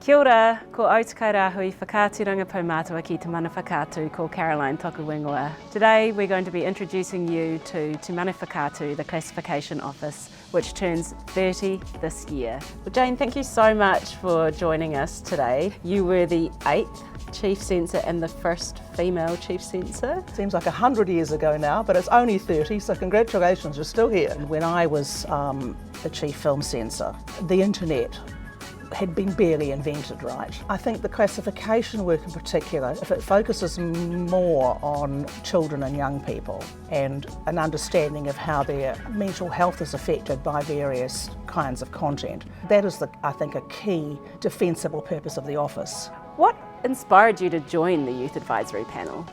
Kia ora, ko Autakai Rāhui whakāturanga paumātua ki te Mana Whakaatu ko Caroline Toku Wingoa. Today we're going to be introducing you to Te Mana Whakaatu, the Classification Office, which turns 30 this year. Well, Jane, thank you so much for joining us today. You were the 8th Chief Censor and the first female Chief Censor. Seems like 100 years ago now, but it's only 30, so congratulations, you're still here. When I was the Chief Film Censor, the internet had been barely invented, right? I think the classification work in particular, if it focuses more on children and young people and an understanding of how their mental health is affected by various kinds of content, that is, I think, a key defensible purpose of the office. What inspired you to join the Youth Advisory Panel?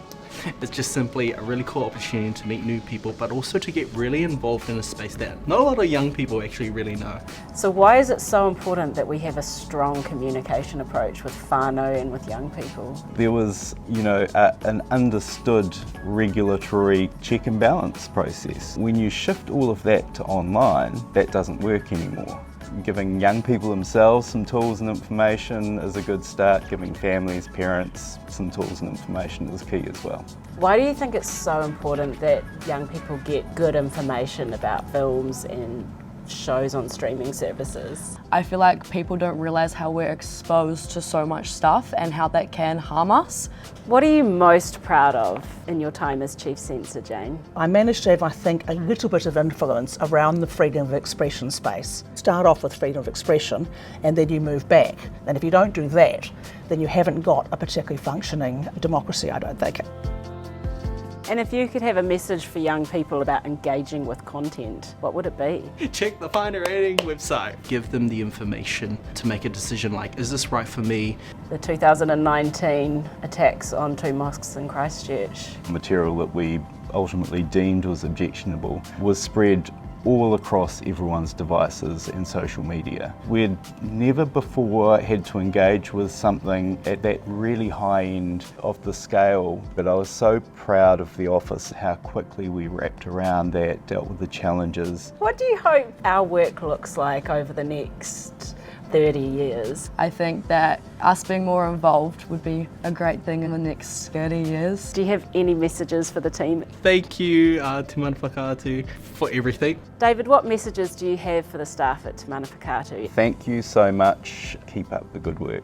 It's just simply a really cool opportunity to meet new people, but also to get really involved in a space that not a lot of young people actually really know. So why is it so important that we have a strong communication approach with whānau and with young people? There was, an understood regulatory check and balance process. When you shift all of that to online, that doesn't work anymore. Giving young people themselves some tools and information is a good start. Giving families, parents some tools and information is key as well. Why do you think it's so important that young people get good information about films and shows on streaming services? I feel like people don't realise how we're exposed to so much stuff and how that can harm us. What are you most proud of in your time as Chief Censor, Jane? I managed to have, I think, a little bit of influence around the freedom of expression space. Start off with freedom of expression and then you move back. And if you don't do that, then you haven't got a particularly functioning democracy, I don't think. And if you could have a message for young people about engaging with content, what would it be? Check the Finder Rating website. Give them the information to make a decision like, is this right for me? The 2019 attacks on 2 mosques in Christchurch. Material that we ultimately deemed was objectionable was spread all across everyone's devices and social media. We'd never before had to engage with something at that really high end of the scale, but I was so proud of the office, how quickly we wrapped around that, dealt with the challenges. What do you hope our work looks like over the next 30 years? I think that us being more involved would be a great thing in the next 30 years. Do you have any messages for the team? Thank you, Te Mana Whakaatu, for everything. David, what messages do you have for the staff at Te Mana Whakaatu? Thank you so much. Keep up the good work.